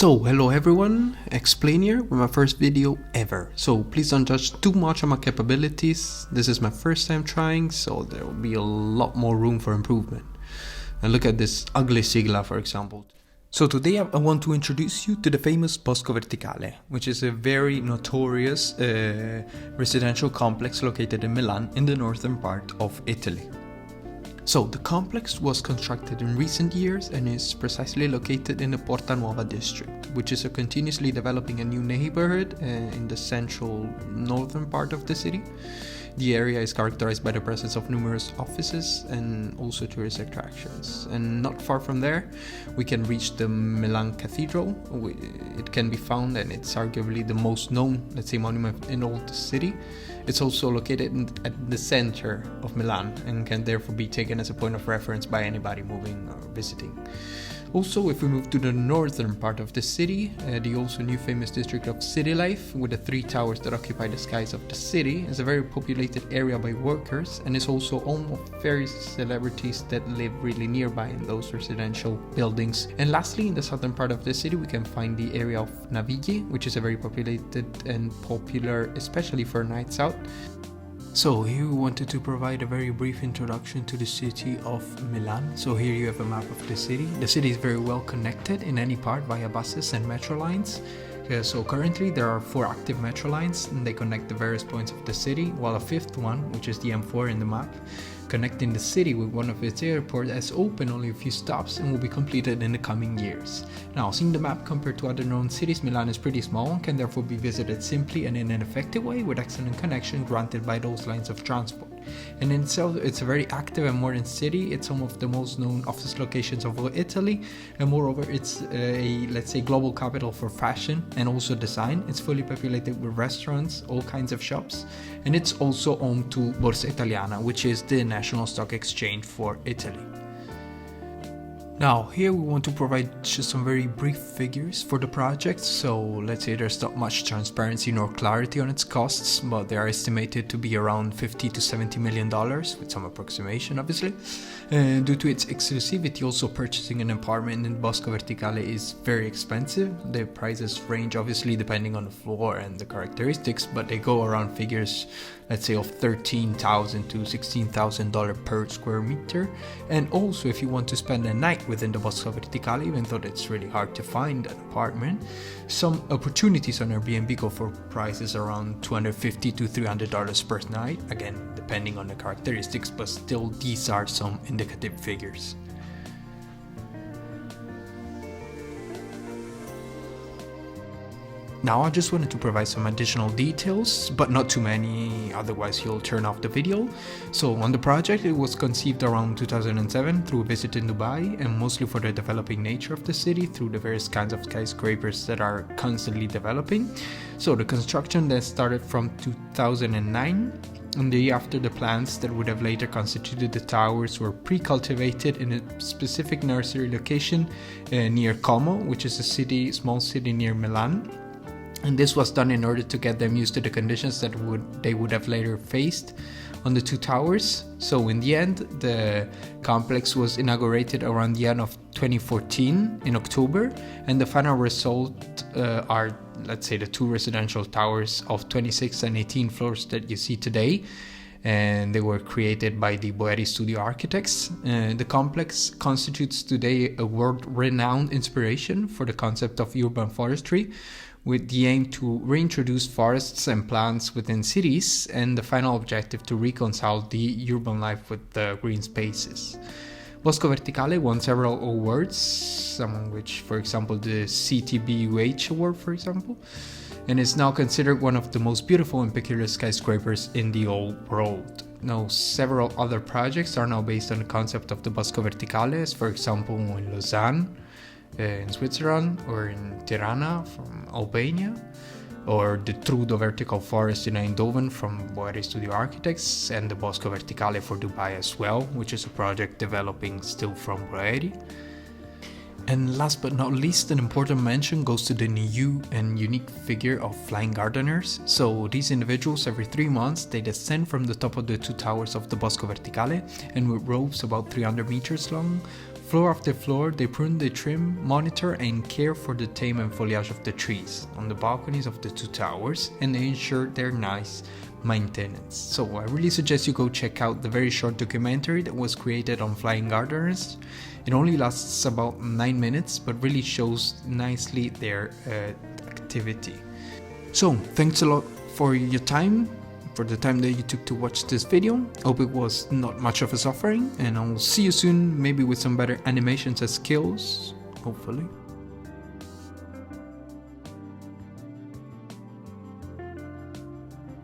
So, hello everyone, Explain here with my first video ever. So please don't judge too much on my capabilities. This is my first time trying, so there will be a lot more room for improvement. And look at this ugly sigla, for example. So today I want to introduce you to the famous Bosco Verticale, which is a very notorious residential complex located in Milan in the northern part of Italy. So the complex was constructed in recent years and is precisely located in the Porta Nuova district, which is a continuously developing a new neighborhood in the central northern part of the city. The area is characterized by the presence of numerous offices and also tourist attractions. And not far from there, we can reach the Milan Cathedral. It can be found, and it's arguably the most known, let's say, monument in all the city. It's also located at the center of Milan and can therefore be taken as a point of reference by anybody moving or visiting. Also, if we move to the northern part of the city, the also new famous district of city life, with the 3 towers that occupy the skies of the city, is a very populated area by workers and is also home of various celebrities that live really nearby in those residential buildings. And lastly, in the southern part of the city, we can find the area of Navigli, which is a very populated and popular, especially for nights out. So here we wanted to provide a very brief introduction to the city of Milan. So here you have a map of the city. The city is very well connected in any part via buses and metro lines. So currently there are 4 active metro lines and they connect the various points of the city, while a 5th one, which is the M4 in the map, connecting the city with one of its airports, has opened only a few stops and will be completed in the coming years. Now, seeing the map compared to other known cities, Milan is pretty small and can therefore be visited simply and in an effective way with excellent connection granted by those lines of transport. And in itself, it's a very active and modern city. It's some of the most known office locations of Italy, and moreover, it's a, let's say, global capital for fashion and also design. It's fully populated with restaurants, all kinds of shops, and it's also home to Borsa Italiana, which is the national stock exchange for Italy. Now, here we want to provide just some very brief figures for the project. So let's say there's not much transparency nor clarity on its costs, but they are estimated to be around $50 to $70 million, with some approximation obviously. Due to its exclusivity, also purchasing an apartment in Bosco Verticale is very expensive. The prices range obviously depending on the floor and the characteristics, but they go around figures, let's say, of $13,000 to $16,000 per square meter. And also, if you want to spend a night within the Bosco Verticale, even though it's really hard to find an apartment, some opportunities on Airbnb go for prices around $250 to $300 per night, again depending on the characteristics, but still these are some indicative figures. Now I just wanted to provide some additional details, but not too many, otherwise you'll turn off the video. So on the project, it was conceived around 2007 through a visit in Dubai, and mostly for the developing nature of the city through the various kinds of skyscrapers that are constantly developing. So the construction then started from 2009. And the year after, the plants that would have later constituted the towers were pre-cultivated in a specific nursery location near Como, which is a small city near Milan. And this was done in order to get them used to the conditions that they would have later faced on the 2 towers. So in the end, the complex was inaugurated around the end of 2014 in October, and the final result are, let's say, the 2 residential towers of 26 and 18 floors that you see today. And they were created by the Boeri studio architects. The complex constitutes today a world-renowned inspiration for the concept of urban forestry, with the aim to reintroduce forests and plants within cities, and the final objective to reconcile the urban life with the green spaces. Bosco Verticale won several awards, among which, for example, the CTBUH award, for example, and is now considered one of the most beautiful and peculiar skyscrapers in the whole world. Now, several other projects are now based on the concept of the Bosco Verticale, as for example in Lausanne, in Switzerland, or in Tirana from Albania, or the Trudo Vertical Forest in Eindhoven from Boeri Studio Architects, and the Bosco Verticale for Dubai as well, which is a project developing still from Boeri. And last but not least, an important mention goes to the new and unique figure of flying gardeners. So these individuals, every 3 months, they descend from the top of the 2 towers of the Bosco Verticale, and with ropes about 300 meters long, Floor after floor, they prune, they trim, monitor and care for the tame and foliage of the trees on the balconies of the 2 towers, and they ensure their nice maintenance. So I really suggest you go check out the very short documentary that was created on flying gardeners. It only lasts about 9 minutes, but really shows nicely their activity. So thanks a lot for your time, for the time that you took to watch this video. Hope it was not much of a suffering, and I'll see you soon, maybe with some better animations and skills, hopefully.